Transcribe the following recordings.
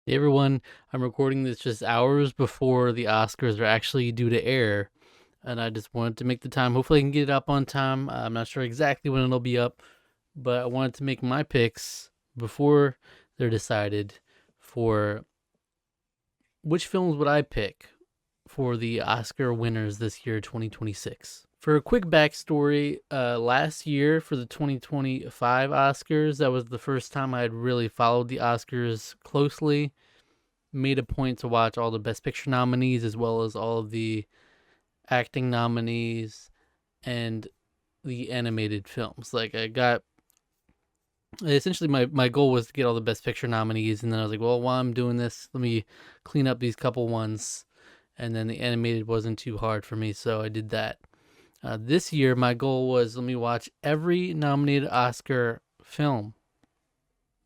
Hey everyone, I'm recording this just hours before the Oscars are actually due to air, and I just wanted to make the time. Hopefully, I can get it up on time. I'm not sure exactly when it'll be up, but I wanted to make my picks before they're decided for which films would I pick for the Oscar winners this year, 2026. For a quick backstory, last year for the 2025 Oscars, that was the first time I had really followed the Oscars closely, made a point to watch all the Best Picture nominees as well as all of the acting nominees and the animated films. Like I got essentially my goal was to get all the Best Picture nominees, and then I was like, well, while I'm doing this, let me clean up these couple ones, and then the animated wasn't too hard for me, so I did that. This year, my goal was let me watch every nominated Oscar film.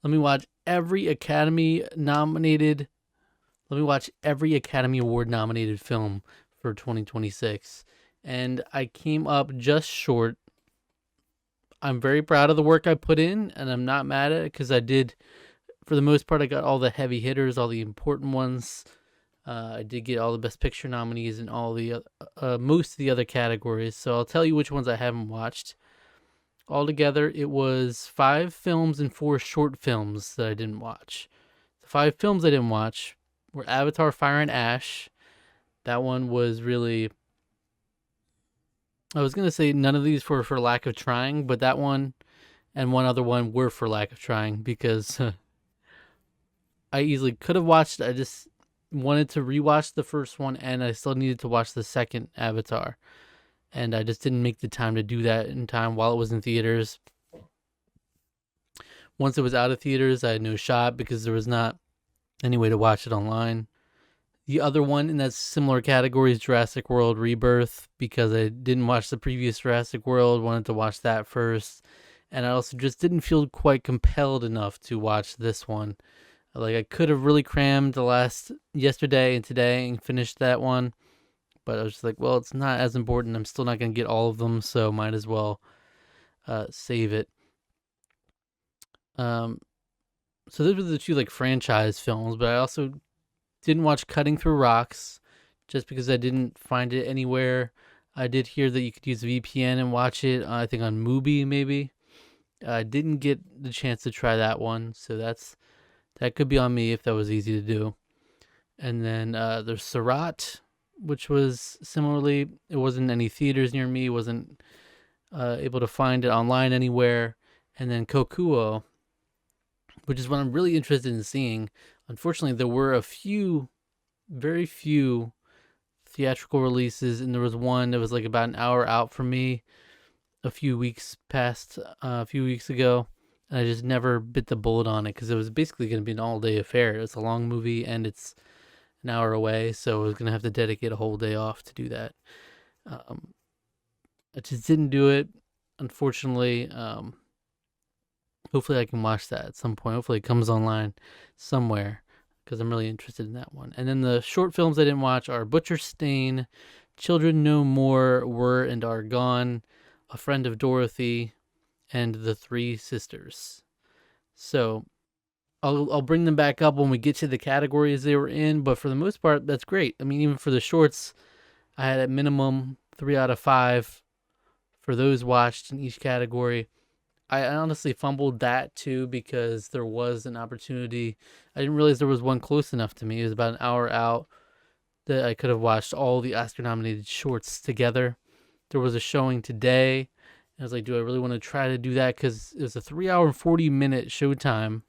Let me watch every Academy nominated Let me watch every Academy Award nominated film for 2026. And I came up just short. I'm very proud of the work I put in, and I'm not mad at it because I did, for the most part, I got all the heavy hitters, all the important ones. I did get all the Best Picture nominees in all the most of the other categories. So I'll tell you which ones I haven't watched. Altogether, it was 5 films and 4 short films that I didn't watch. The 5 films I didn't watch were Avatar: Fire and Ash. That one was really. I was gonna say none of these were for lack of trying, but that one and one other one were for lack of trying because I easily could have watched. I just wanted to rewatch the first one, and I still needed to watch the second Avatar, and I just didn't make the time to do that in time while it was in theaters. Once it was out of theaters, I had no shot because there was not any way to watch it online. The other one in that similar category is Jurassic World Rebirth because I didn't watch the previous Jurassic World, wanted to watch that first. And I also just didn't feel quite compelled enough to watch this one. Like I could have really crammed the last yesterday and today and finished that one, but I was just like, well, it's not as important. I'm still not going to get all of them, so might as well save it. Um, so those were the two like franchise films, but I also didn't watch Cutting Through Rocks just because I didn't find it anywhere. I did hear that you could use VPN and watch it, I think on Mubi maybe. I didn't get the chance to try that one, so that could be on me if that was easy to do. And then there's Sarat, which was similarly, it wasn't any theaters near me, wasn't able to find it online anywhere. And then Kokuo, which is what I'm really interested in seeing. Unfortunately, there were very few theatrical releases, and there was one that was like about an hour out from me a few weeks ago, and I just never bit the bullet on it because it was basically going to be an all-day affair. It's a long movie, and it's an hour away, so I was going to have to dedicate a whole day off to do that. Um, I just didn't do it, unfortunately. Hopefully, I can watch that at some point. Hopefully, it comes online somewhere because I'm really interested in that one. And then the short films I didn't watch are Butcher Stain, Children No More Were and Are Gone, A Friend of Dorothy, and The Three Sisters. So I'll bring them back up when we get to the categories they were in, but for the most part, that's great. I mean, even for the shorts, I had at minimum 3 out of 5 for those watched in each category. I honestly fumbled that too because there was an opportunity. I didn't realize there was one close enough to me. It was about an hour out that I could have watched all the Oscar nominated shorts together. There was a showing today. I was like, do I really want to try to do that? Because it was a 3 hour and 40-minute showtime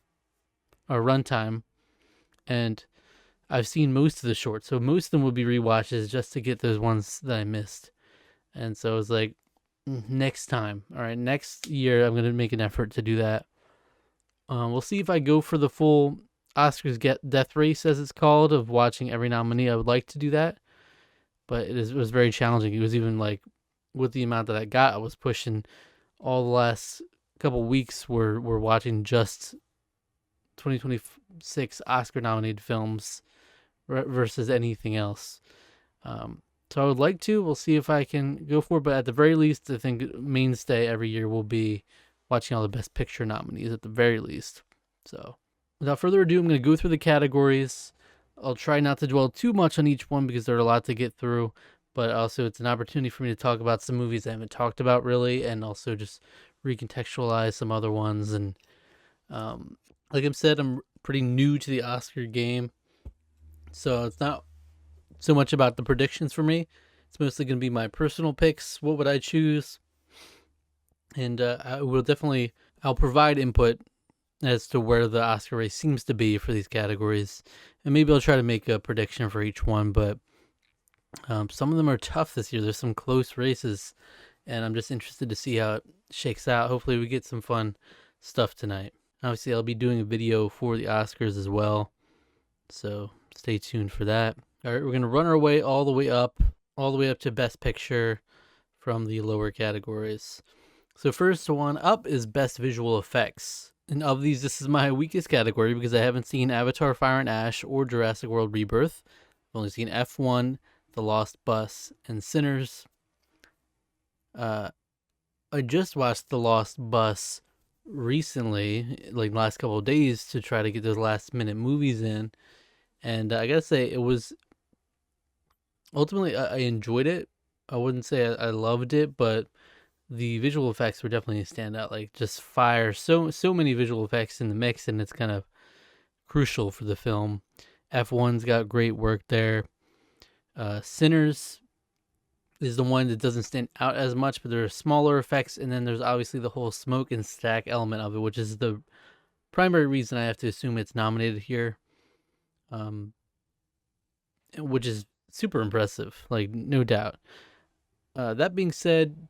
or runtime. And I've seen most of the shorts. So most of them would be rewatches just to get those ones that I missed. And so I was like, next time. All right, next year I'm gonna make an effort to do that. We'll see if I go for the full Oscars get death race as it's called of watching every nominee. I would like to do that, but it was very challenging. It was even like with the amount that I got, I was pushing all the last couple weeks. We're watching just 2026 Oscar nominated films versus anything else. So I would like to. We'll see if I can go for it. But at the very least, I think mainstay every year will be watching all the Best Picture nominees at the very least. So without further ado, I'm going to go through the categories. I'll try not to dwell too much on each one because there are a lot to get through, but also it's an opportunity for me to talk about some movies I haven't talked about really, and also just recontextualize some other ones. And like I said, I'm pretty new to the Oscar game, so it's not so much about the predictions for me. It's mostly going to be my personal picks. What would I choose? And I'll provide input as to where the Oscar race seems to be for these categories, and maybe I'll try to make a prediction for each one. But some of them are tough this year. There's some close races, and I'm just interested to see how it shakes out. Hopefully, we get some fun stuff tonight. Obviously, I'll be doing a video for the Oscars as well, so stay tuned for that. All right, we're gonna run our way all the way up to Best Picture from the lower categories. So first one up is Best Visual Effects. And of these, this is my weakest category because I haven't seen Avatar Fire and Ash or Jurassic World Rebirth. I've only seen F1, The Lost Bus, and Sinners. I just watched The Lost Bus recently, like the last couple of days, to try to get those last minute movies in. And I gotta say, it was ultimately, I enjoyed it. I wouldn't say I loved it, but the visual effects were definitely a standout. Like just fire, so many visual effects in the mix, and it's kind of crucial for the film. F1's got great work there. Sinners is the one that doesn't stand out as much, but there are smaller effects, and then there's obviously the whole smoke and stack element of it, which is the primary reason I have to assume it's nominated here. Which is super impressive, like no doubt. That being said,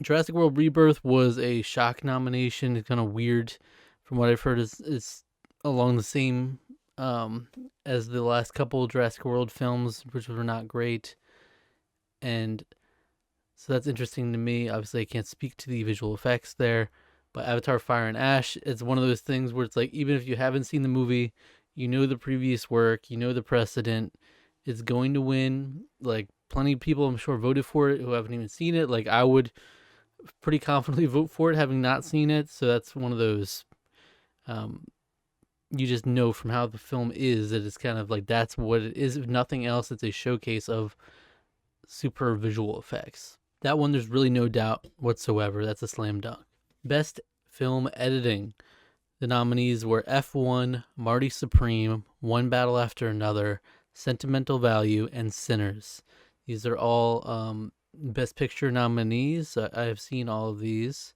Jurassic World Rebirth was a shock nomination. It's kind of weird, from what I've heard. Is along the same as the last couple of Jurassic World films, which were not great, and so that's interesting to me. Obviously, I can't speak to the visual effects there, but Avatar: Fire and Ash, it's one of those things where it's like even if you haven't seen the movie, you know the previous work, you know the precedent, it's going to win. Like plenty of people, I'm sure, voted for it who haven't even seen it. Like I would pretty confidently vote for it having not seen it, so that's one of those you just know from how the film is that it's kind of like that's what it is. If nothing else, it's a showcase of super visual effects. That one, there's really no doubt whatsoever. That's a slam dunk. Best film editing. The nominees were F1, Marty Supreme, One Battle After Another, Sentimental Value, and Sinners. These are all Best Picture nominees. I have seen all of these.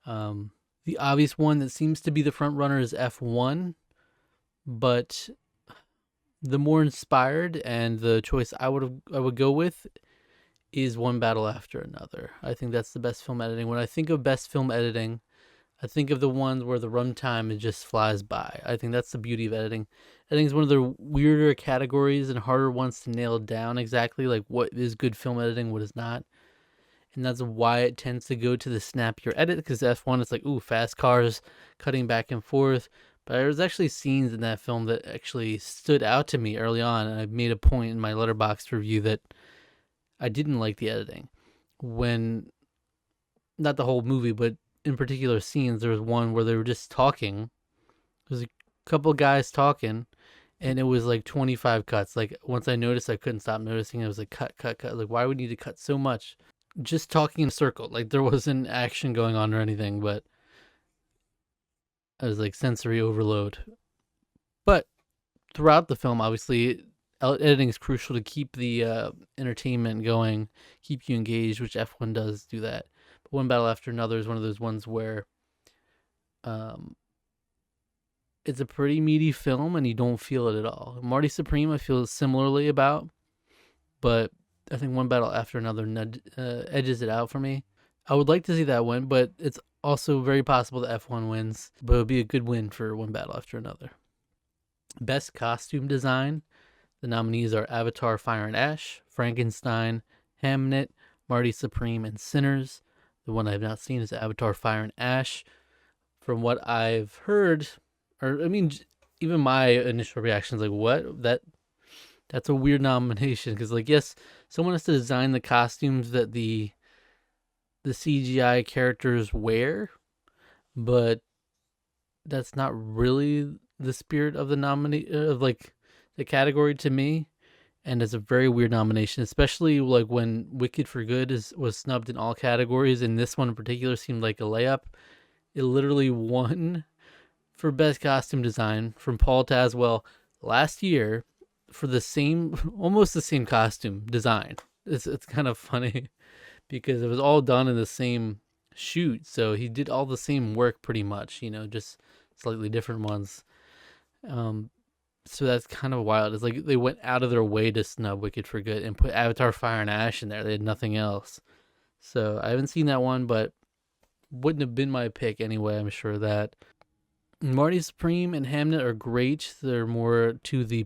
The obvious one that seems to be the front runner is F1, but the more inspired and the choice I would go with is One Battle After Another. I think that's the best film editing. When I think of best film editing, I think of the ones where the runtime just flies by. I think that's the beauty of editing. Editing is one of the weirder categories and harder ones to nail down exactly, like what is good film editing, what is not. And that's why it tends to go to the snappier edit, because F1 it's like, ooh, fast cars cutting back and forth. But there was actually scenes in that film that actually stood out to me early on, and I made a point in my Letterboxd review that I didn't like the editing. When, not the whole movie, but in particular scenes, there was one where they were just talking. There was a couple of guys talking, and it was like 25 cuts. Like once I noticed, I couldn't stop noticing. It was like cut. Like why would we need to cut so much? Just talking in a circle. Like there wasn't action going on or anything, but it was like sensory overload. But throughout the film, obviously, editing is crucial to keep the entertainment going, keep you engaged, which F1 does do that. But One Battle After Another is one of those ones where it's a pretty meaty film and you don't feel it at all. Marty Supreme, I feel similarly about, but I think One Battle After Another edges it out for me. I would like to see that win, but it's also very possible that F1 wins, but it would be a good win for One Battle After Another. Best costume design. The nominees are Avatar: Fire and Ash, Frankenstein, Hamnet, Marty Supreme, and Sinners. The one I have not seen is Avatar: Fire and Ash. From what I've heard, or I mean, even my initial reaction is like, what? That's a weird nomination, because like, yes, someone has to design the costumes that the CGI characters wear, but that's not really the spirit of the nominee of like the category to me, and it's a very weird nomination, especially like when Wicked for Good was snubbed in all categories, and this one in particular seemed like a layup. It literally won for best costume design from Paul Tazwell last year for the same, almost the same costume design. It's kind of funny because it was all done in the same shoot, so he did all the same work pretty much, just slightly different ones. So that's kind of wild. It's like they went out of their way to snub Wicked for Good and put Avatar Fire and Ash in there. They had nothing else. So I haven't seen that one, but wouldn't have been my pick anyway, I'm sure of that. Marty Supreme and Hamnet are great. They're more to the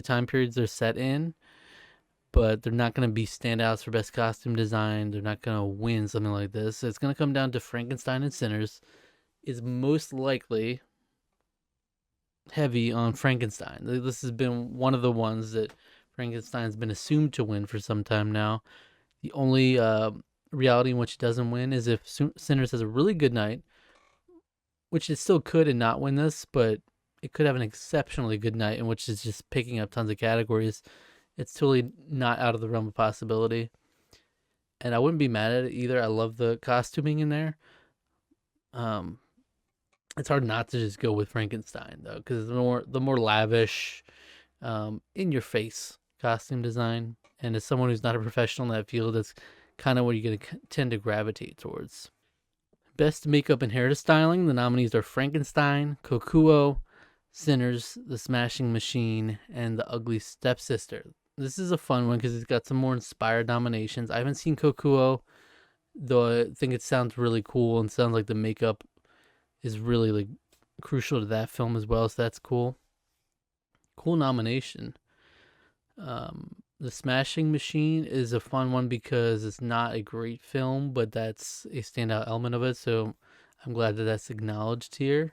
time periods they're set in, but they're not going to be standouts for best costume design. They're not going to win something like this. So it's going to come down to Frankenstein and Sinners. Is most likely heavy on Frankenstein. This has been one of the ones that Frankenstein's been assumed to win for some time now. The only reality in which it doesn't win is if Sinners has a really good night, which it still could and not win this, but it could have an exceptionally good night in which it's just picking up tons of categories. It's totally not out of the realm of possibility. And I wouldn't be mad at it either. I love the costuming in there. It's hard not to just go with Frankenstein though, because the more lavish, in your face costume design, and as someone who's not a professional in that field, that's kind of what you're gonna tend to gravitate towards. Best makeup and hairstyling, the nominees are Frankenstein, Kokuo, Sinners, The Smashing Machine, and The Ugly Stepsister. This is a fun one because it's got some more inspired nominations. I haven't seen Kokuo, though I think it sounds really cool and sounds like the makeup is really like crucial to that film as well, so that's cool. Cool nomination. The Smashing Machine is a fun one because it's not a great film, but that's a standout element of it, so I'm glad that that's acknowledged here.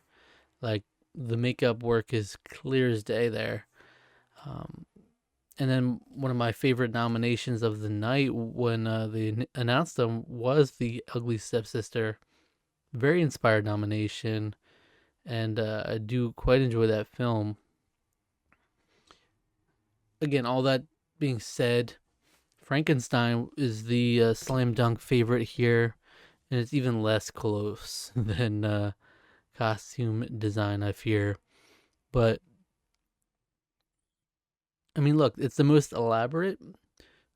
Like, the makeup work is clear as day there. And then one of my favorite nominations of the night when they announced them was The Ugly Stepsister. Very inspired nomination, and I do quite enjoy that film. Again, all that being said, Frankenstein is the slam dunk favorite here, and it's even less close than costume design, I fear. But I mean, look, it's the most elaborate.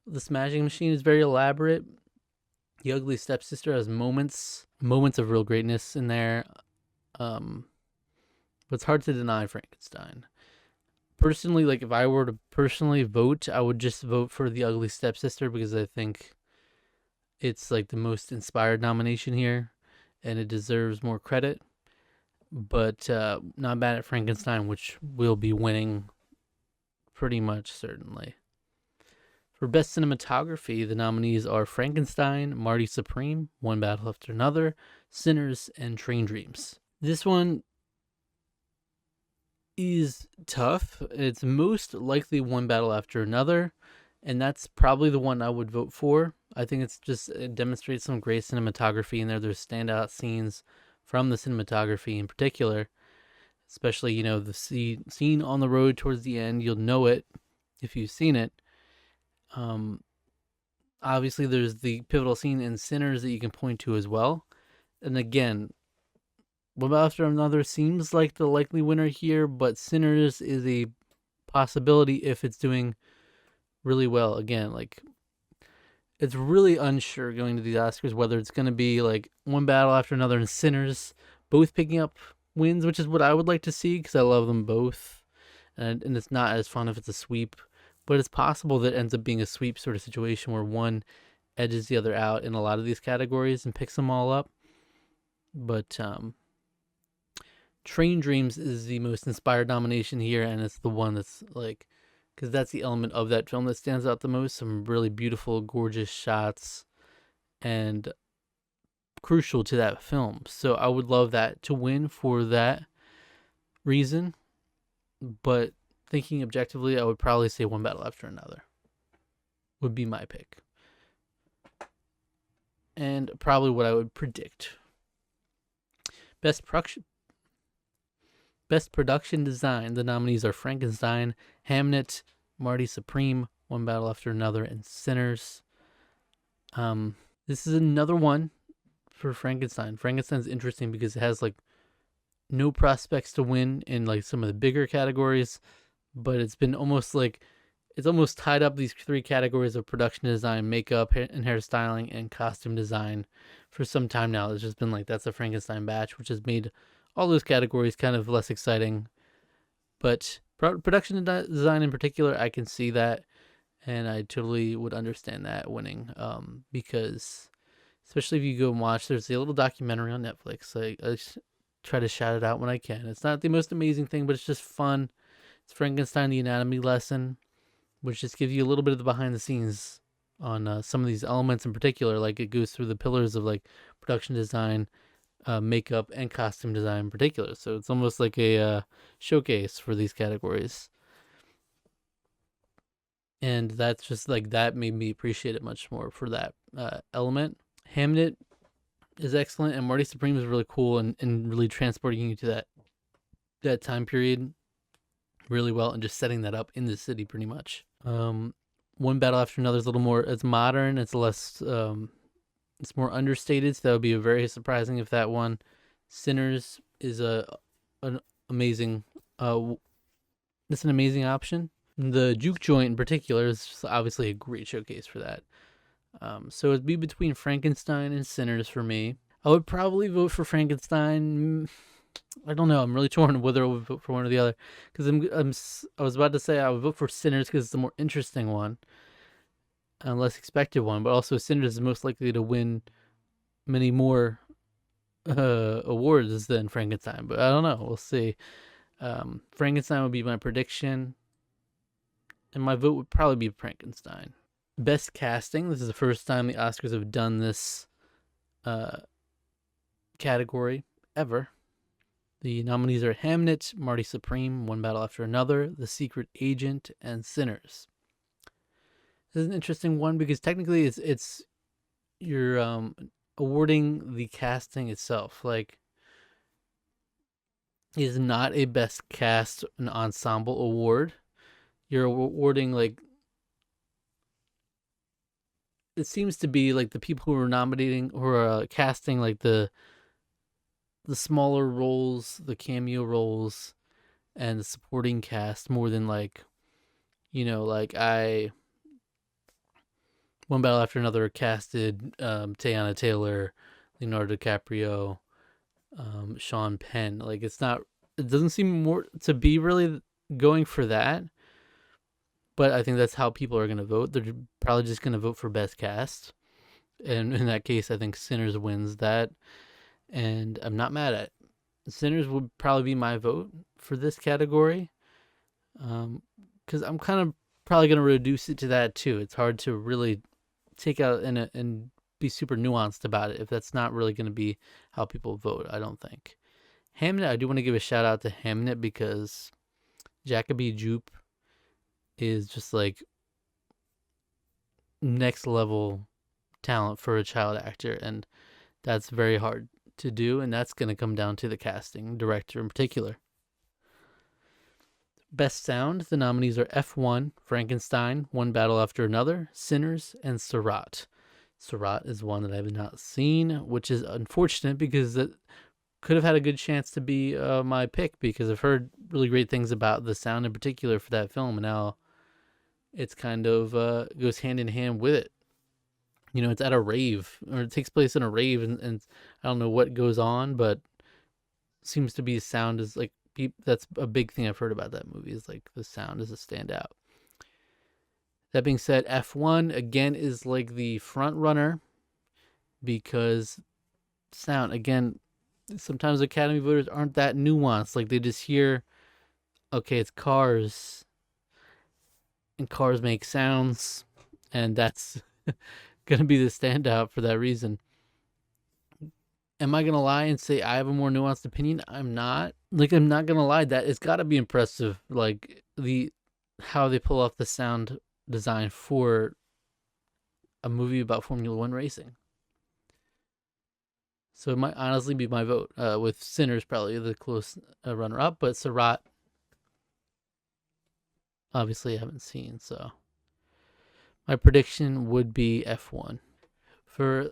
The Smashing Machine is very elaborate. The Ugly Stepsister has moments of real greatness in there. But it's hard to deny Frankenstein. Personally, like if I were to personally vote, I would just vote for The Ugly Stepsister because I think it's like the most inspired nomination here and it deserves more credit. But not bad at Frankenstein, which will be winning pretty much certainly. For Best Cinematography, the nominees are Frankenstein, Marty Supreme, One Battle After Another, Sinners, and Train Dreams. This one is tough. It's most likely One Battle After Another, and that's probably the one I would vote for. I think it demonstrates some great cinematography in there. There's standout scenes from the cinematography in particular, especially, the scene on the road towards the end. You'll know it if you've seen it. Obviously there's the pivotal scene in Sinners that you can point to as well. And again, One After Another seems like the likely winner here, but Sinners is a possibility if it's doing really well. Again, like, it's really unsure going to these Oscars whether it's going to be like One Battle After Another and Sinners both picking up wins, which is what I would like to see because I love them both. And it's not as fun if it's a sweep. But it's possible that it ends up being a sweep sort of situation where one edges the other out in a lot of these categories and picks them all up. But Train Dreams is the most inspired nomination here, and it's the one that's like, because that's the element of that film that stands out the most. Some really beautiful, gorgeous shots, and crucial to that film. So I would love that to win for that reason. But thinking objectively, I would probably say One Battle After Another would be my pick. And probably what I would predict. Best production Best Production Design. The nominees are Frankenstein, Hamnet, Marty Supreme, One Battle After Another, and Sinners. This is another one for Frankenstein. Frankenstein's interesting because it has like no prospects to win in like some of the bigger categories, but it's been almost like it's almost tied up these three categories of production design, makeup and hairstyling, and costume design for some time now. It's just been like that's a Frankenstein batch, which has made all those categories kind of less exciting. But production design in particular, I can see that, and I totally would understand that winning, because especially if you go and watch, there's a little documentary on Netflix. I just try to shout it out when I can. It's not the most amazing thing, but it's just fun. It's Frankenstein: The Anatomy Lesson, which just gives you a little bit of the behind the scenes on some of these elements in particular. Like it goes through the pillars of like production design, makeup, and costume design in particular. So it's almost like a showcase for these categories. And that's just like that made me appreciate it much more for that element. Hamnet is excellent, and Marty Supreme is really cool and really transporting you to that time period really well, and just setting that up in the city pretty much. One Battle After Another is a little more, it's modern, it's less, it's more understated, so that would be very surprising if that one. Sinners is an amazing, it's an amazing option. The Juke Joint in particular is obviously a great showcase for that. So it'd be between Frankenstein and Sinners for me. I would probably vote for Frankenstein. I don't know. I'm really torn whether I would vote for one or the other, because I was about to say I would vote for Sinners because it's the more interesting one, and less expected one. But also Sinners is most likely to win many more awards than Frankenstein. But I don't know. We'll see. Frankenstein would be my prediction, and my vote would probably be Frankenstein. Best casting. This is the first time the Oscars have done this category ever. The nominees are Hamnet, Marty Supreme, One Battle After Another, The Secret Agent, and Sinners. This is an interesting one because technically it's you're awarding the casting itself. Like, it is not a Best Cast an Ensemble award. You're awarding like, it seems to be like the people who are nominating or casting like the smaller roles, the cameo roles, and the supporting cast more than like, like One Battle After Another casted Teyana Taylor, Leonardo DiCaprio, Sean Penn. Like it doesn't seem more to be really going for that. But I think that's how people are going to vote. They're probably just going to vote for Best Cast. And in that case, I think Sinners wins that. And I'm not mad at it. Sinners would probably be my vote for this category. Because I'm kind of probably going to reduce it to that too. It's hard to really take out and be super nuanced about it if that's not really going to be how people vote, I don't think. Hamnet, I do want to give a shout out to Hamnet because Jacoby Jupe is just like next level talent for a child actor, and that's very hard to do, and that's going to come down to the casting director in particular. Best Sound, the nominees are F1, Frankenstein, One Battle After Another, Sinners, and Seurat. Seurat is one that I have not seen, which is unfortunate because it could have had a good chance to be my pick, because I've heard really great things about the sound in particular for that film, and now it's kind of goes hand in hand with it. It's at a rave, or it takes place in a rave, and I don't know what goes on, but seems to be sound is like, that's a big thing I've heard about that movie, is like the sound is a standout. That being said, F1 again is like the front runner because sound, again, sometimes Academy voters aren't that nuanced. Like they just hear, okay, it's cars, and cars make sounds, and that's gonna be the standout for that reason. Am I gonna lie and say I have a more nuanced opinion? I'm not. Like, I'm not gonna lie, that it's gotta be impressive, like how they pull off the sound design for a movie about Formula One racing. So it might honestly be my vote, with Sinners probably the close runner-up, but Sarat, obviously I haven't seen, so my prediction would be F1. For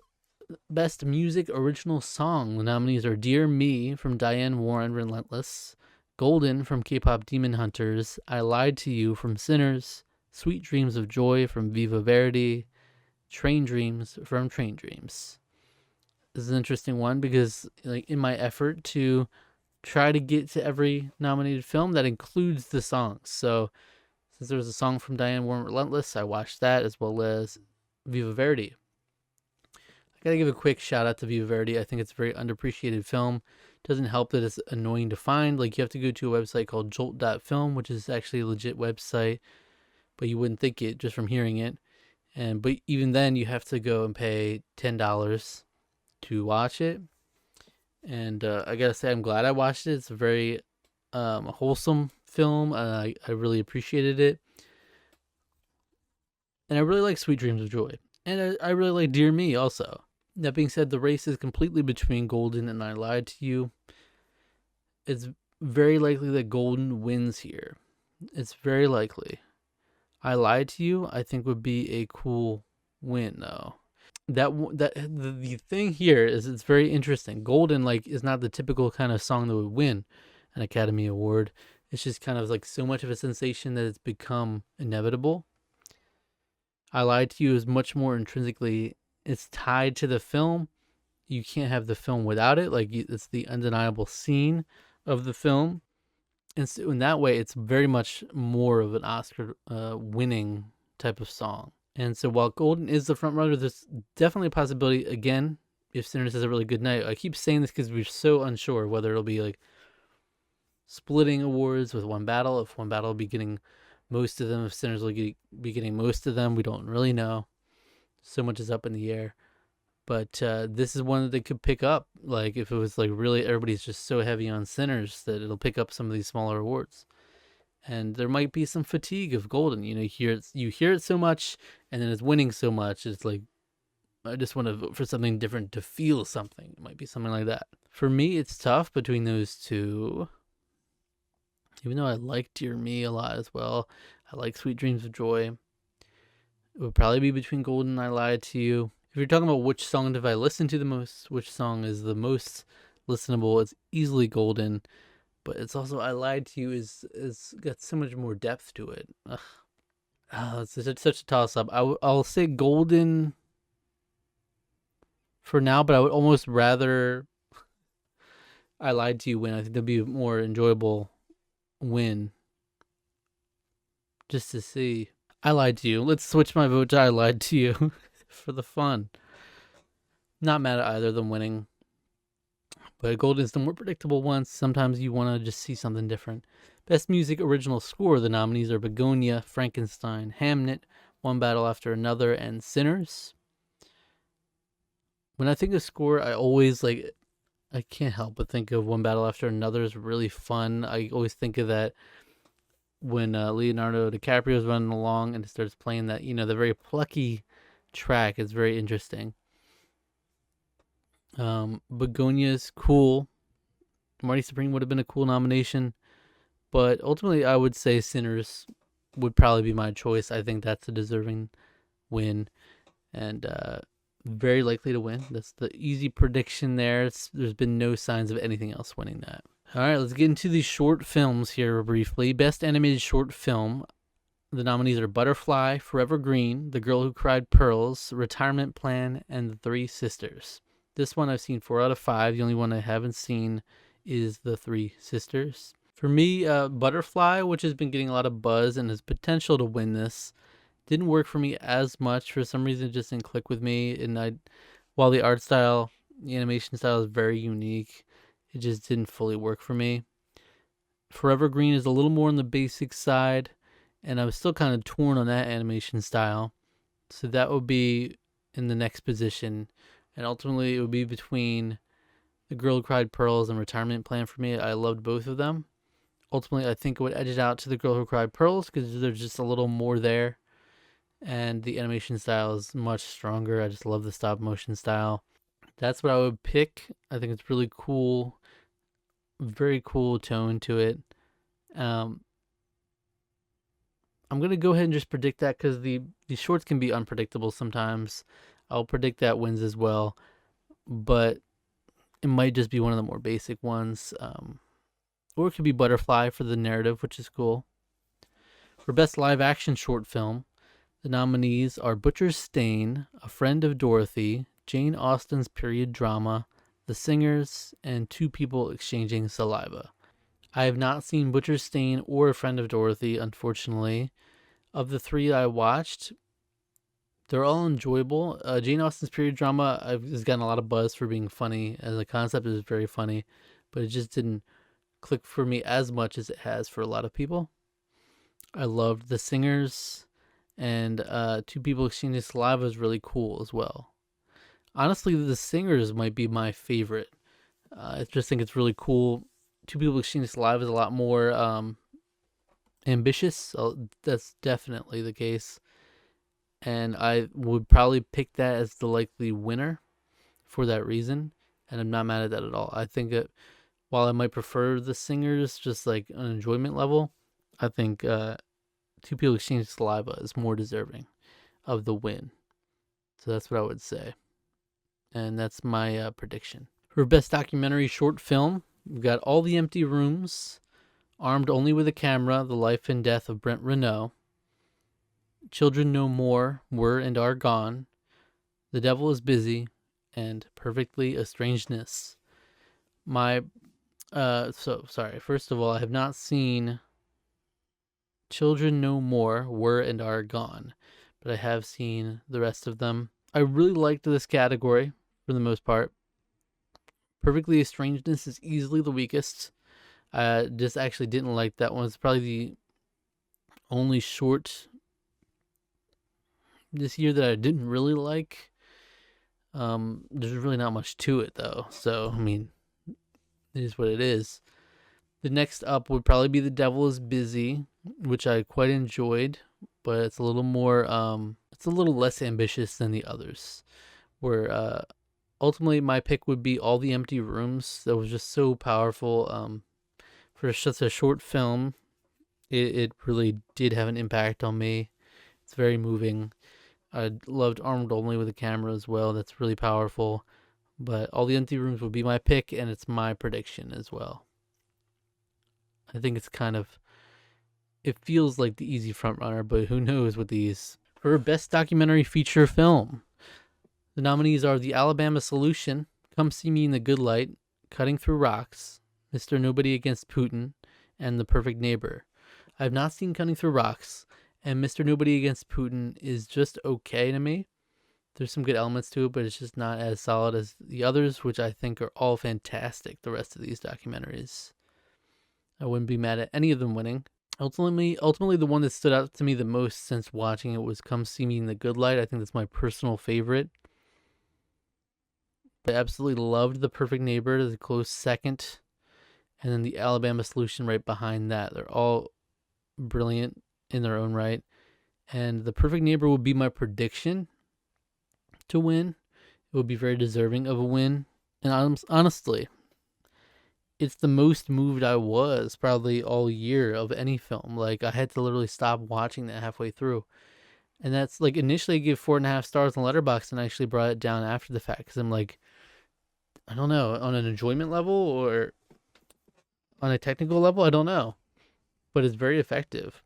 Best Music Original Song, the nominees are Dear Me from Diane Warren, Relentless, Golden from K-pop Demon Hunters, I Lied to You from Sinners, Sweet Dreams of Joy from Viva Verdi, Train Dreams from Train Dreams. This is an interesting one because, like, in my effort to try to get to every nominated film, that includes the songs. So since there was a song from Diane Warren, Relentless, I watched that, as well as Viva Verdi. I gotta give a quick shout out to Viva Verdi. I think it's a very underappreciated film. It doesn't help that it's annoying to find. Like, you have to go to a website called jolt.film, which is actually a legit website, but you wouldn't think it just from hearing it. But even then, you have to go and pay $10 to watch it. And I gotta say, I'm glad I watched it. It's a very wholesome film. I really appreciated it. And I really like Sweet Dreams of Joy. And I really like Dear Me also. That being said, the race is completely between Golden and I Lied to You. It's very likely that Golden wins here. It's very likely. I Lied to You, I think, would be a cool win, though. The thing here is, it's very interesting. Golden, like, is not the typical kind of song that would win an Academy Award. It's just kind of like so much of a sensation that it's become inevitable. I Lied to You is much more intrinsically, it's tied to the film. You can't have the film without it. Like, it's the undeniable scene of the film. And so in that way, it's very much more of an Oscar winning type of song. And so while Golden is the front runner, there's definitely a possibility, again, if Sinners has a really good night. I keep saying this because we're so unsure whether it'll be like splitting awards with One Battle, if One Battle will be getting most of them, if Sinners will be getting most of them. We don't really know. So much is up in the air. But this is one that they could pick up. Like, if it was like really everybody's just so heavy on Sinners, that it'll pick up some of these smaller awards. And there might be some fatigue of Golden. You know, you hear it so much, and then it's winning so much. It's like, I just want to vote for something different to feel something. It might be something like that. For me, it's tough between those two. Even though I like Dear Me a lot as well, I like Sweet Dreams of Joy. It would probably be between Golden and I Lied to You. If you're talking about which song have I listened to the most, which song is the most listenable, it's easily Golden. But it's also I Lied to You is got so much more depth to it. It's such a toss up. I'll say Golden for now, but I would almost rather I Lied to You win. I think that'd be a more enjoyable win. Just to see. I Lied to You. Let's switch my vote to I Lied to You for the fun. Not mad at either of them winning. But Golden's the more predictable one. Sometimes you want to just see something different. Best Music Original Score. The nominees are Begonia, Frankenstein, Hamnet, One Battle After Another, and Sinners. When I think of score, I can't help but think of One Battle After Another is really fun. I always think of that when Leonardo DiCaprio is running along and it starts playing that, the very plucky track. Is very interesting. Begonia's cool. Marty Supreme would have been a cool nomination, but ultimately I would say Sinners would probably be my choice. I think that's a deserving win, and very likely to win. That's the easy prediction there. There's been no signs of anything else winning that. All right, let's get into these short films here briefly. Best Animated Short Film. The nominees are Butterfly, Forever Green, The Girl Who Cried Pearls, Retirement Plan, and The Three Sisters. This one I've seen 4 out of 5. The only one I haven't seen is The Three Sisters. For me, Butterfly, which has been getting a lot of buzz and has potential to win this, didn't work for me as much. For some reason, it just didn't click with me. And while the art style, the animation style is very unique, it just didn't fully work for me. Forever Green is a little more on the basic side, and I was still kind of torn on that animation style. So that would be in the next position. And ultimately, it would be between The Girl Who Cried Pearls and Retirement Plan for me. I loved both of them. Ultimately, I think it would edge it out to The Girl Who Cried Pearls because there's just a little more there. And the animation style is much stronger. I just love the stop motion style. That's what I would pick. I think it's really cool, very cool tone to it. Um, I'm gonna go ahead and just predict that because the shorts can be unpredictable sometimes. I'll predict that wins as well, but it might just be one of the more basic ones. Or it could be Butterfly for the narrative, which is cool. For best live action short film, the nominees are Butcher's Stain, A Friend of Dorothy, Jane Austen's period drama, The Singers, and Two People Exchanging Saliva. I have not seen Butcher's Stain or A Friend of Dorothy, unfortunately. Of the three I watched, they're all enjoyable. Jane Austen's period drama has gotten a lot of buzz for being funny, and the concept is very funny, but it just didn't click for me as much as it has for a lot of people. I loved The Singers, and Two People Exchanging Saliva is really cool as well. Honestly, The Singers might be my favorite. I just think it's really cool. Two People Exchanging Saliva is a lot more ambitious. So that's definitely the case. And I would probably pick that as the likely winner for that reason. And I'm not mad at that at all. I think that while I might prefer The Singers, just like an enjoyment level, I think Two People Exchanging Saliva is more deserving of the win. So that's what I would say. And that's my prediction. For best documentary short film, we've got All the Empty Rooms, Armed Only with a Camera, The Life and Death of Brent Renault, Children No More, Were and Are Gone, The Devil is Busy, and Perfectly Estrangedness. First of all, I have not seen Children No More, Were and Are Gone, but I have seen the rest of them. I really liked this category for the most part. Perfectly Estrangedness is easily the weakest. I just actually didn't like that one. It's probably the only short this year that I didn't really like. There's really not much to it though, so I mean, it is what it is. The next up would probably be The Devil is Busy, which I quite enjoyed, but it's a little more it's a little less ambitious than the others. Where ultimately my pick would be All the Empty Rooms. That was just so powerful. For such a short film, it really did have an impact on me. It's very moving. I loved Armed Only with a Camera as well. That's really powerful. But All the Empty Rooms would be my pick, and it's my prediction as well. I think it's it feels like the easy front runner, but who knows with these. For best documentary feature film, the nominees are The Alabama Solution, Come See Me in the Good Light, Cutting Through Rocks, Mr. Nobody Against Putin, and The Perfect Neighbor. I have not seen Cutting Through Rocks, and Mr. Nobody Against Putin is just okay to me. There's some good elements to it, but it's just not as solid as the others, which I think are all fantastic, the rest of these documentaries. I wouldn't be mad at any of them winning. Ultimately, the one that stood out to me the most since watching it was Come See Me in the Good Light. I think that's my personal favorite. I absolutely loved The Perfect Neighbor as a close second. And then The Alabama Solution right behind that. They're all brilliant in their own right. And The Perfect Neighbor would be my prediction to win. It would be very deserving of a win. And honestly, it's the most moved I was probably all year of any film. Like, I had to literally stop watching that halfway through. And that's like, initially I gave 4.5 stars on Letterboxd, and I actually brought it down after the fact because I'm like, I don't know, on an enjoyment level or on a technical level, I don't know, but it's very effective.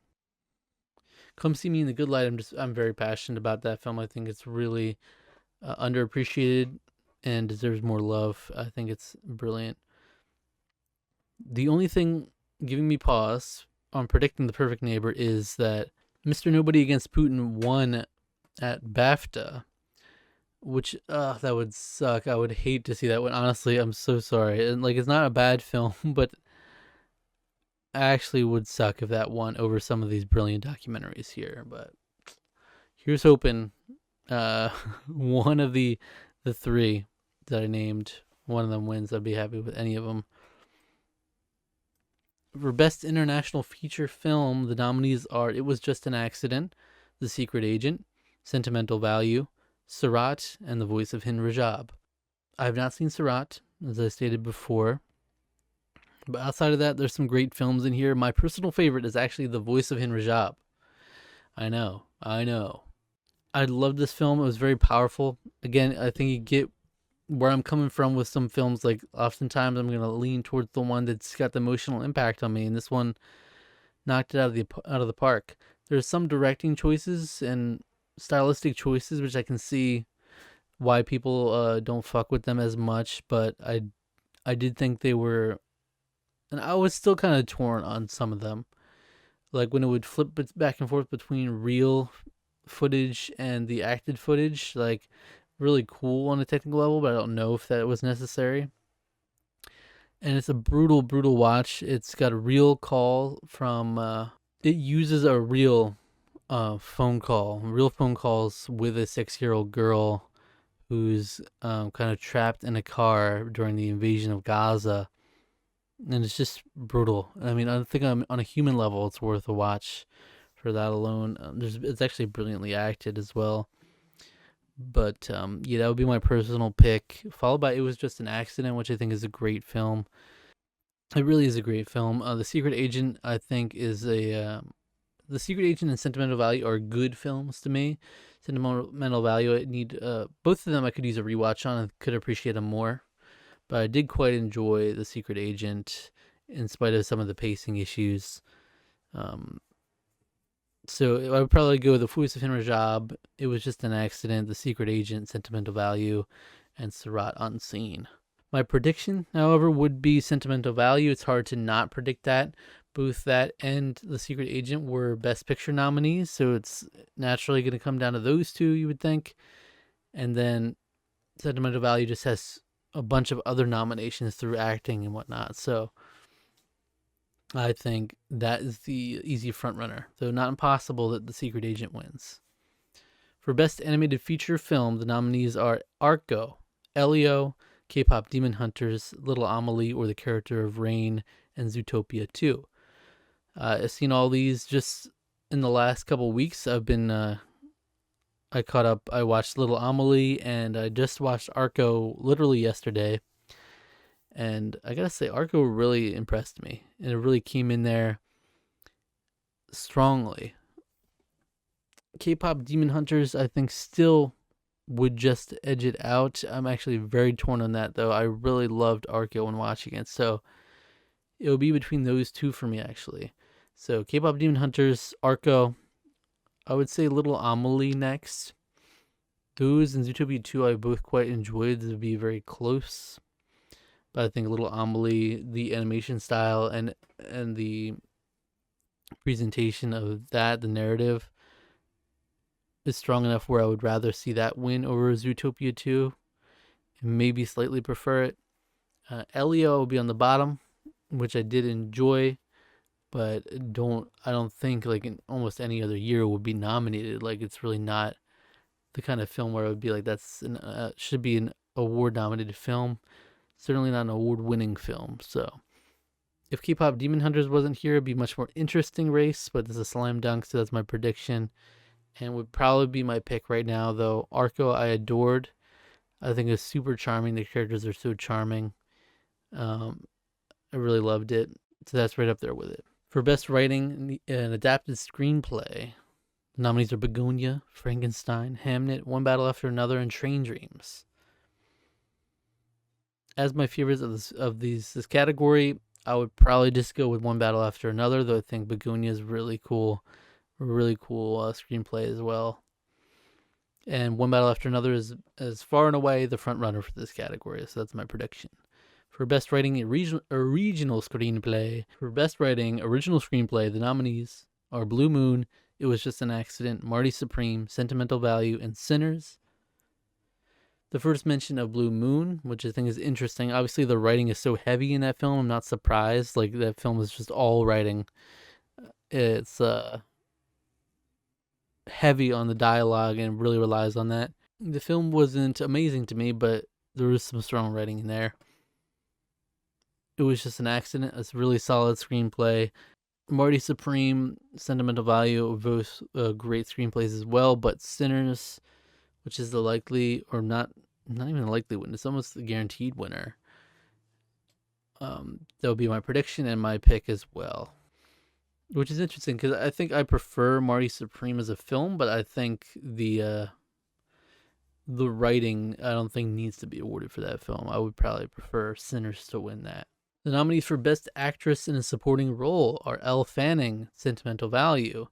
Come See Me in the Good Light. I'm very passionate about that film. I think it's really underappreciated and deserves more love. I think it's brilliant. The only thing giving me pause on predicting The Perfect Neighbor is that Mr. Nobody Against Putin won at BAFTA, which that would suck. I would hate to see that one. Honestly, I'm so sorry. And like, it's not a bad film, but I actually would suck if that won over some of these brilliant documentaries here. But here's hoping one of the three that I named, one of them wins. I'd be happy with any of them. For Best International Feature Film, the nominees are It Was Just an Accident, The Secret Agent, Sentimental Value, Surat, and The Voice of Hind Rajab. I have not seen Sarat, as I stated before. But outside of that, there's some great films in here. My personal favorite is actually The Voice of Hin Rajab. I know. I loved this film. It was very powerful. Again, I think you get where I'm coming from with some films. Like, oftentimes I'm going to lean towards the one that's got the emotional impact on me, and this one knocked it out of the park. There's some directing choices and stylistic choices which I can see why people don't fuck with them as much, but I did think they were, and I was still kind of torn on some of them. Like when it would flip back and forth between real footage and the acted footage, like really cool on a technical level, but I don't know if that was necessary. And it's a brutal, brutal watch. It's got a real call from, it uses a real phone calls with a 6-year-old girl who's kind of trapped in a car during the invasion of Gaza. And it's just brutal. I mean, I think on a human level, it's worth a watch for that alone. It's actually brilliantly acted as well. But yeah, that would be my personal pick, followed by It Was Just an Accident, which I think is a great film. It really is a great film. The Secret Agent, I think, is The Secret Agent and Sentimental Value are good films to me. Sentimental Value, I need both of them. I could use a rewatch on and could appreciate them more. But I did quite enjoy The Secret Agent, in spite of some of the pacing issues. So I would probably go with The Voice of Hin Rajab, It Was Just an Accident, The Secret Agent, Sentimental Value, and Sarat Unseen. My prediction, however, would be Sentimental Value. It's hard to not predict that. Both that and The Secret Agent were Best Picture nominees, so it's naturally going to come down to those two, you would think. And then Sentimental Value just has a bunch of other nominations through acting and whatnot. So I think that is the easy front runner, though not impossible that The Secret Agent wins. For Best Animated Feature Film, the nominees are Arco, Elio, K-Pop Demon Hunters, Little Amelie, or the Character of Rain, and Zootopia 2. I've seen all these just in the last couple weeks. I caught up. I watched Little Amelie, and I just watched Arco literally yesterday. And I gotta say, Arco really impressed me, and it really came in there strongly. K-Pop Demon Hunters, I think, still would just edge it out. I'm actually very torn on that, though. I really loved Arco when watching it, so it will be between those two for me, actually. So K-Pop Demon Hunters, Arco. I would say Little Amelie next. Those and Zootopia 2 I both quite enjoyed. This would be very close. But I think Little Amelie, the animation style and the presentation of that, the narrative, is strong enough where I would rather see that win over Zootopia 2. And maybe slightly prefer it. Elio will be on the bottom, which I did enjoy, but I don't think like in almost any other year would be nominated. Like, it's really not the kind of film where it would be like should be an award nominated film. Certainly not an award-winning film. So if K-Pop Demon Hunters wasn't here, it'd be a much more interesting race, but this is a slam dunk, so that's my prediction. And would probably be my pick right now, though. Arco, I adored. I think it's super charming. The characters are so charming. I really loved it. So that's right up there with it. For Best Writing, an Adapted Screenplay, the nominees are Begonia, Frankenstein, Hamnet, One Battle After Another, and Train Dreams. As my favorites of this category, I would probably just go with One Battle After Another, though I think Begonia is really cool screenplay as well. And One Battle After Another is far and away the front runner for this category, so that's my prediction. For Best Writing Original Screenplay, the nominees are Blue Moon, It Was Just an Accident, Marty Supreme, Sentimental Value, and Sinners. The first mention of Blue Moon, which I think is interesting. Obviously, the writing is so heavy in that film. I'm not surprised. Like, that film is just all writing. It's heavy on the dialogue and really relies on that. The film wasn't amazing to me, but there was some strong writing in there. It Was Just an Accident. It's a really solid screenplay. Marty Supreme, Sentimental Value, both great screenplays as well, but Sinners, which is the likely or not not even a likely winner. It's almost a guaranteed winner. That would be my prediction and my pick as well. Which is interesting because I think I prefer Marty Supreme as a film, but I think the writing I don't think needs to be awarded for that film. I would probably prefer Sinners to win that. The nominees for Best Actress in a Supporting Role are Elle Fanning, Sentimental Value,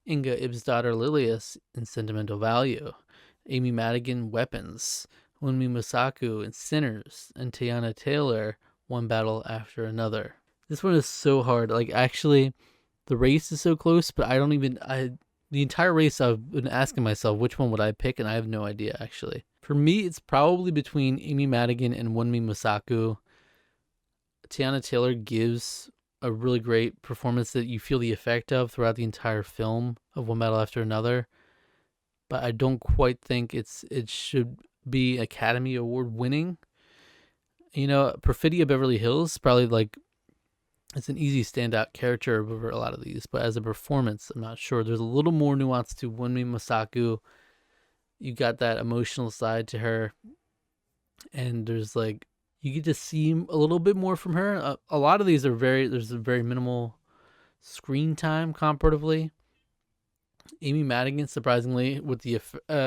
Inga Ibsdottir Lilius in Sentimental Value, Amy Madigan, Weapons, Wunmi Mosaku in Sinners, and Teyana Taylor, One Battle After Another. This one is so hard. Like, actually, the race is so close, but the entire race I've been asking myself which one would I pick, and I have no idea, actually. For me, it's probably between Amy Madigan and Wunmi Mosaku. Teyana Taylor gives a really great performance that you feel the effect of throughout the entire film of One Battle After Another. But I don't quite think it should be Academy Award winning. You know, Perfidia Beverly Hills probably like it's an easy standout character over a lot of these, but as a performance, I'm not sure. There's a little more nuance to Wunmi Mosaku. You got that emotional side to her, and there's like you get to see a little bit more from her. A lot of these are there's a very minimal screen time comparatively. Amy Madigan, surprisingly, with the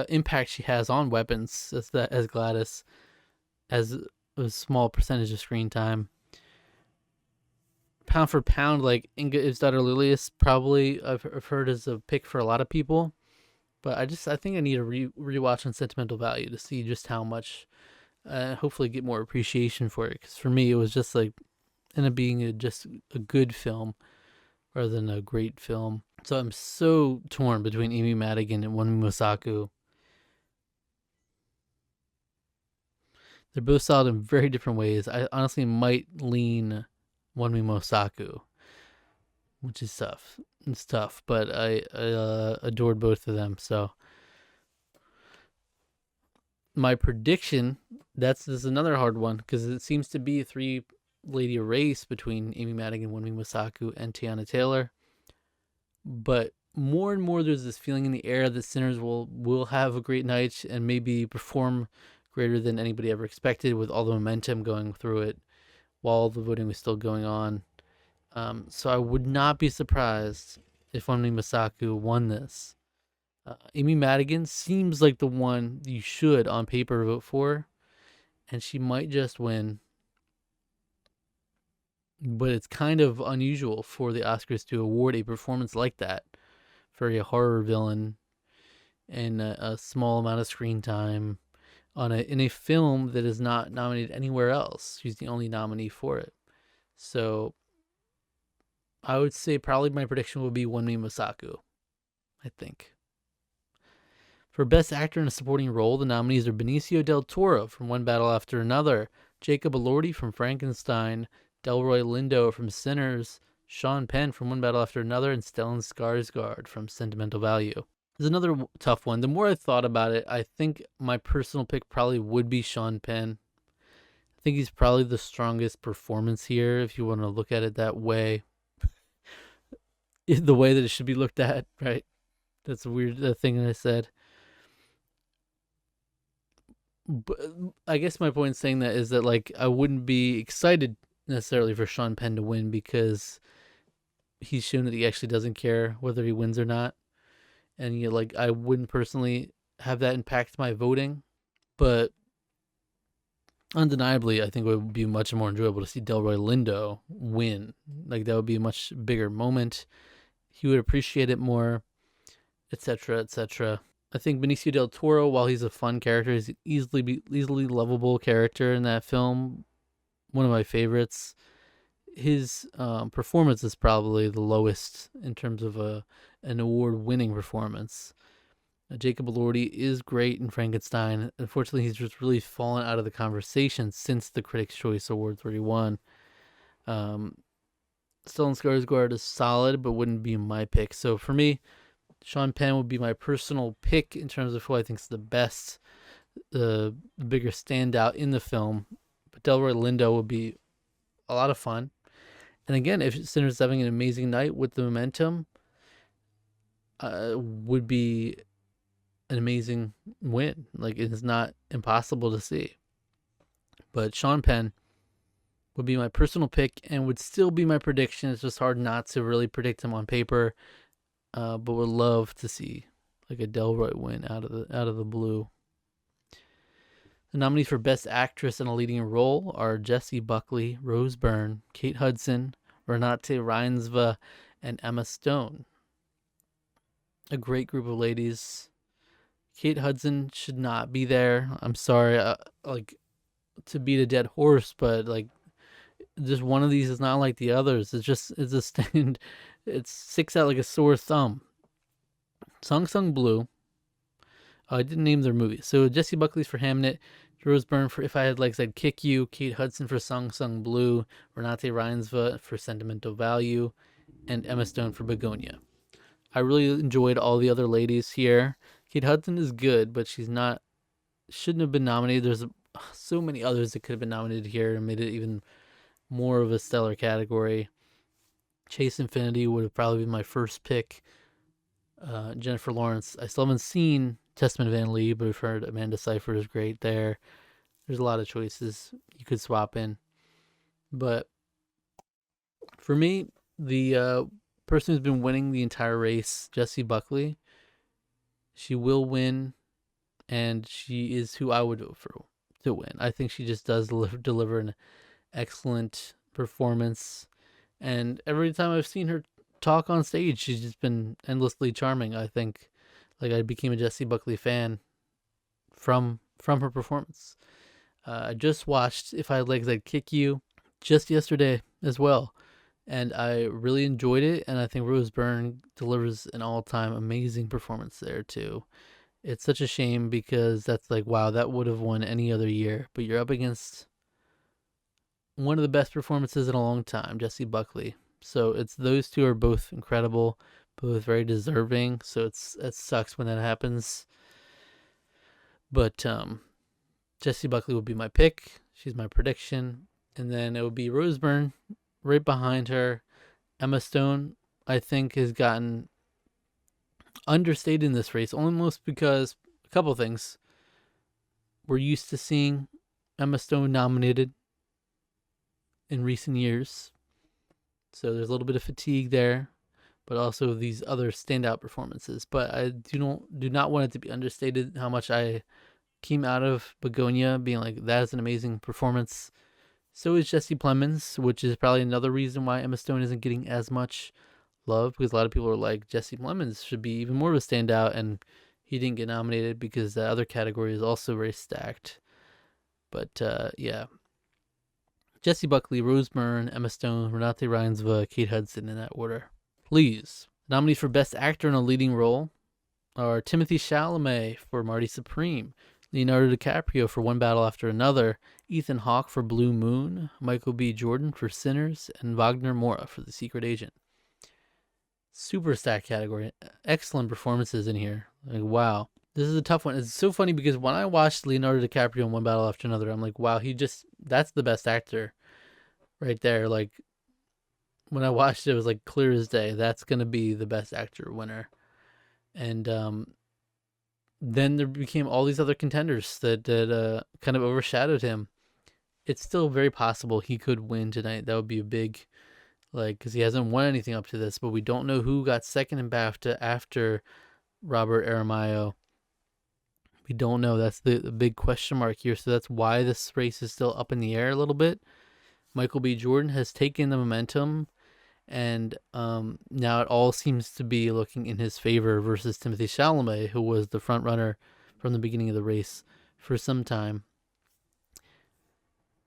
impact she has on Weapons as Gladys, has a small percentage of screen time. Pound for pound, like Inga Ibsdottir Lilius, probably I've heard as a pick for a lot of people, but I think I need a rewatch on Sentimental Value to see just how much. Hopefully, get more appreciation for it, because for me, it was just like ended up being just a good film rather than a great film. So I'm so torn between Amy Madigan and Wunmi Mosaku. They're both solid in very different ways. I honestly might lean Wunmi Mosaku, which is tough. It's tough, but I adored both of them. So my prediction, this is another hard one because it seems to be a three-lady race between Amy Madigan, Wunmi Mosaku, and Teyana Taylor. But more and more, there's this feeling in the air that Sinners will have a great night and maybe perform greater than anybody ever expected with all the momentum going through it while the voting was still going on. So I would not be surprised if Wunmi Mosaku won this. Amy Madigan seems like the one you should, on paper, vote for, and she might just win. But it's kind of unusual for the Oscars to award a performance like that for a horror villain and a small amount of screen time in a film that is not nominated anywhere else. She's the only nominee for it. So I would say probably my prediction would be Wunmi Mosaku, I think. For Best Actor in a Supporting Role, the nominees are Benicio del Toro from One Battle After Another, Jacob Elordi from Frankenstein, Delroy Lindo from Sinners, Sean Penn from One Battle After Another, and Stellan Skarsgård from Sentimental Value. There's another tough one. The more I thought about it, I think my personal pick probably would be Sean Penn. I think he's probably the strongest performance here, if you want to look at it that way. The way that it should be looked at, right? That's a weird thing that I said. But I guess my point in saying that is that like I wouldn't be excited necessarily for Sean Penn to win because he's shown that he actually doesn't care whether he wins or not, and I wouldn't personally have that impact my voting, but undeniably I think it would be much more enjoyable to see Delroy Lindo win. Like that would be a much bigger moment. He would appreciate it more, etc., etc. I think Benicio del Toro, while he's a fun character, he's easily lovable character in that film. One of my favorites. His performance is probably the lowest in terms of an award-winning performance. Jacob Elordi is great in Frankenstein. Unfortunately, he's just really fallen out of the conversation since the Critics' Choice Awards where he won. Stellan Skarsgård is solid, but wouldn't be my pick. So for me, Sean Penn would be my personal pick in terms of who I think is the best, the bigger standout in the film. But Delroy Lindo would be a lot of fun. And again, if Sinners is having an amazing night with the momentum, would be an amazing win. Like, it's not impossible to see. But Sean Penn would be my personal pick and would still be my prediction. It's just hard not to really predict him on paper, but would love to see like a Delroy win out of the blue. The nominees for Best Actress in a Leading Role are Jessie Buckley, Rose Byrne, Kate Hudson, Renate Reinsve, and Emma Stone. A great group of ladies. Kate Hudson should not be there. I'm sorry, like, to beat a dead horse, but like, just one of these is not like the others. It's a stand. It sticks out like a sore thumb. Song Sung Blue. I didn't name their movie. So Jessie Buckley's for Hamnet, Rose Byrne for If I Had Legs I'd Kick You, Kate Hudson for Song Sung Blue, Renate Reinsve for Sentimental Value, and Emma Stone for Begonia. I really enjoyed all the other ladies here. Kate Hudson is good, but shouldn't have been nominated. There's so many others that could have been nominated here and made it even more of a stellar category. Chase Infinity would have probably been my first pick. Jennifer Lawrence, I still haven't seen Testament of Anne Lee, but I've heard Amanda Seyfried is great there. There's a lot of choices you could swap in. But for me, the person who's been winning the entire race, Jessie Buckley, she will win, and she is who I would vote for to win. I think she just does deliver an excellent performance, and every time I've seen her talk on stage, she's just been endlessly charming. I think, like, I became a Jessie Buckley fan from her performance. I just watched If I Had Legs I'd Kick You just yesterday as well, and I really enjoyed it, and I think Rose Byrne delivers an all-time amazing performance there too. It's such a shame because that's like, wow, that would have won any other year, but you're up against one of the best performances in a long time, Jessie Buckley. So it's those two are both incredible, both very deserving. So it sucks when that happens. But Jessie Buckley will be my pick. She's my prediction. And then it will be Rose Byrne right behind her. Emma Stone, I think, has gotten understated in this race, almost because a couple things. We're used to seeing Emma Stone nominated in recent years, so there's a little bit of fatigue there, but also these other standout performances. But I do not want it to be understated how much I came out of Begonia being like, that is an amazing performance. So is Jesse Plemons, which is probably another reason why Emma Stone isn't getting as much love, because a lot of people are like, Jesse Plemons should be even more of a standout, and he didn't get nominated because the other category is also very stacked. But yeah, Jessie Buckley, Rose Byrne, Emma Stone, Renate Reinsve, Kate Hudson, in that order. Please. Nominees for Best Actor in a Leading Role are Timothée Chalamet for Marty Supreme, Leonardo DiCaprio for One Battle After Another, Ethan Hawke for Blue Moon, Michael B. Jordan for Sinners, and Wagner Moura for The Secret Agent. Super stacked category. Excellent performances in here. Like, wow. This is a tough one. It's so funny because when I watched Leonardo DiCaprio in One Battle After Another, I'm like, wow, that's the best actor right there. Like, when I watched it, it was like clear as day. That's going to be the best actor winner. And then there became all these other contenders that kind of overshadowed him. It's still very possible he could win tonight. That would be a big, like, because he hasn't won anything up to this, but we don't know who got second in BAFTA after Robert Aramayo. We don't know. That's the big question mark here. So that's why this race is still up in the air a little bit. Michael B. Jordan has taken the momentum, and now it all seems to be looking in his favor versus Timothée Chalamet, who was the front runner from the beginning of the race for some time.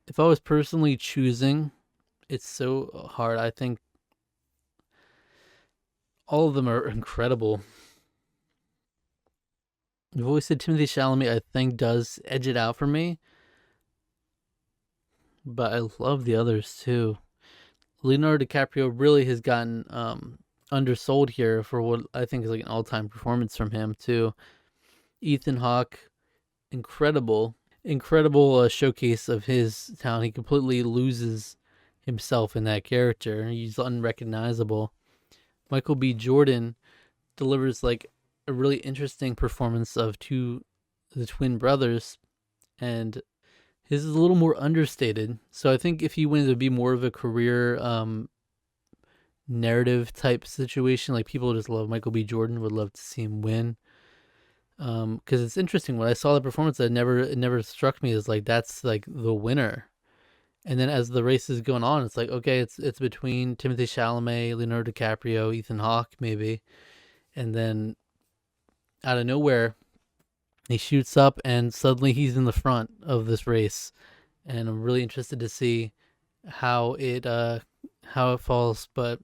If I was personally choosing, it's so hard. I think all of them are incredible. I've always said Timothée Chalamet, I think, does edge it out for me. But I love the others too. Leonardo DiCaprio really has gotten undersold here for what I think is like an all-time performance from him too. Ethan Hawke, incredible showcase of his talent. He completely loses himself in that character. He's unrecognizable. Michael B. Jordan delivers like a really interesting performance of the twin brothers, and his is a little more understated. So I think if he wins, it would be more of a career narrative type situation. Like people just love Michael B. Jordan, would love to see him win. Because it's interesting when I saw the performance, it never struck me as like that's like the winner. And then as the race is going on, it's like okay, it's between Timothée Chalamet, Leonardo DiCaprio, Ethan Hawke, maybe, and then out of nowhere he shoots up and suddenly he's in the front of this race, and I'm really interested to see how it falls. But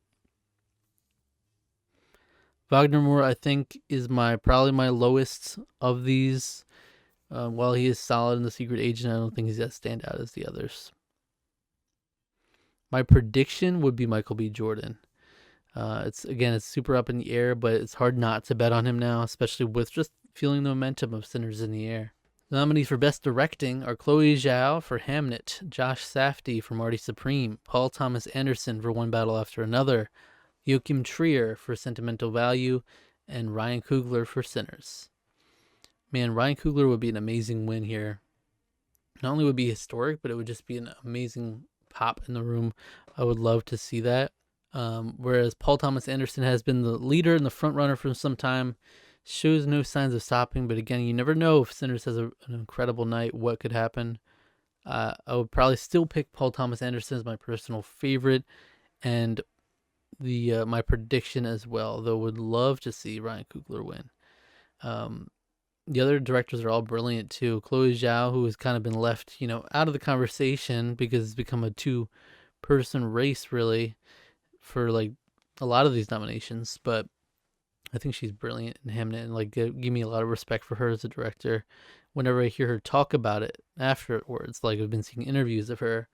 Wagner Moore, I think, is probably my lowest of these. While he is solid in The Secret Agent, I don't think he's as stand out as the others. My prediction would be Michael B. Jordan. It's super up in the air, but it's hard not to bet on him now, especially with just feeling the momentum of Sinners in the Air. The nominees for Best Directing are Chloe Zhao for Hamnet, Josh Safdie for Marty Supreme, Paul Thomas Anderson for One Battle After Another, Joachim Trier for Sentimental Value, and Ryan Coogler for Sinners. Man, Ryan Coogler would be an amazing win here. Not only would it be historic, but it would just be an amazing pop in the room. I would love to see that. Whereas Paul Thomas Anderson has been the leader and the front runner for some time, shows no signs of stopping. But again, you never know if Sinners has an incredible night, what could happen. I would probably still pick Paul Thomas Anderson as my personal favorite, and my prediction as well, though would love to see Ryan Coogler win. The other directors are all brilliant too. Chloe Zhao, who has kind of been left, out of the conversation because it's become a two-person race really for like a lot of these nominations, but I think she's brilliant in Hamnet, and like give me a lot of respect for her as a director. Whenever I hear her talk about it afterwards, like I've been seeing interviews of her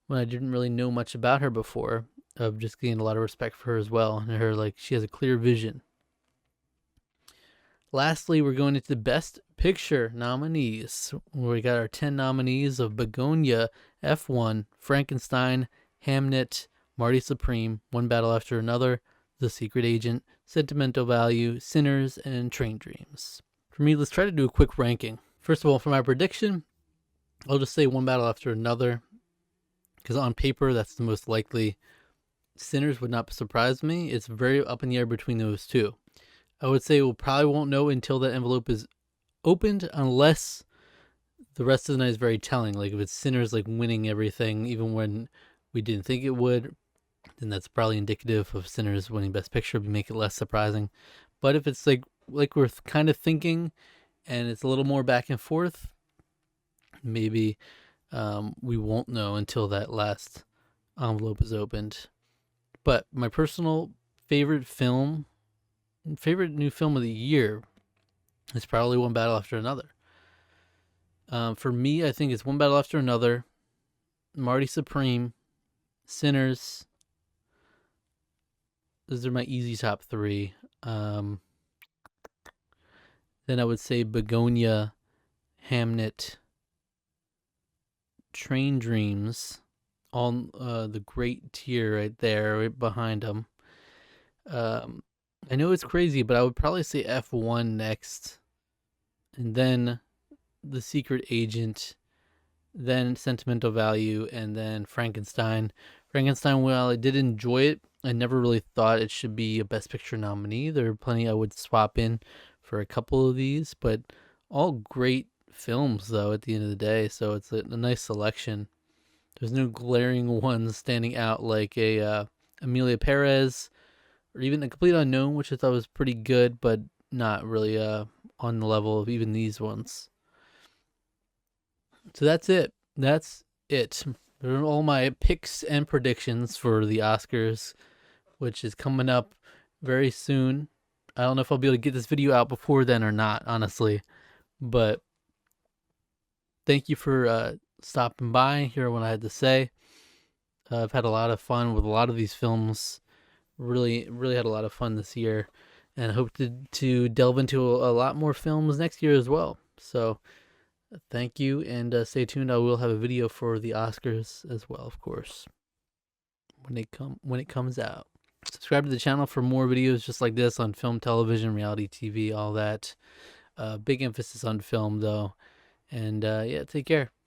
when I didn't really know much about her before, of just getting a lot of respect for her as well, and her like she has a clear vision. Lastly, we're going into the Best Picture nominees, where we got our 10 nominees of Begonia, F1, Frankenstein, Hamnet, Marty Supreme, One Battle After Another, The Secret Agent, Sentimental Value, Sinners, and Train Dreams. For me, let's try to do a quick ranking. First of all, for my prediction, I'll just say One Battle After Another, because on paper, that's the most likely. Sinners would not surprise me. It's very up in the air between those two. I would say we probably won't know until that envelope is opened, unless the rest of the night is very telling. Like if it's Sinners like winning everything, even when we didn't think it would, then that's probably indicative of Sinners winning Best Picture, to make it less surprising. But if it's like we're kind of thinking, and it's a little more back and forth, maybe we won't know until that last envelope is opened. But my personal favorite new film of the year is probably One Battle After Another. For me, I think it's One Battle After Another, Marty Supreme, Sinners. Those are my easy top three. Then I would say Begonia, Hamnet, Train Dreams, on the great tier right there, right behind them. I know it's crazy, but I would probably say F1 next, and then The Secret Agent, then Sentimental Value, and then Frankenstein. Frankenstein, while I did enjoy it, I never really thought it should be a Best Picture nominee. There are plenty I would swap in for a couple of these, but all great films, though, at the end of the day, so it's a nice selection. There's no glaring ones standing out like a Emilia Perez, or even A Complete Unknown, which I thought was pretty good, but not really on the level of even these ones. So that's it. Those are all my picks and predictions for the Oscars, which is coming up very soon. I don't know if I'll be able to get this video out before then or not, honestly. But thank you for stopping by and hearing what I had to say. I've had a lot of fun with a lot of these films. Really had a lot of fun this year, and I hope to delve into a lot more films next year as well. So thank you, and stay tuned. I will have a video for the Oscars as well, of course, when it comes out. Subscribe to the channel for more videos just like this on film, television, reality TV, all that. Big emphasis on film though. And yeah, take care.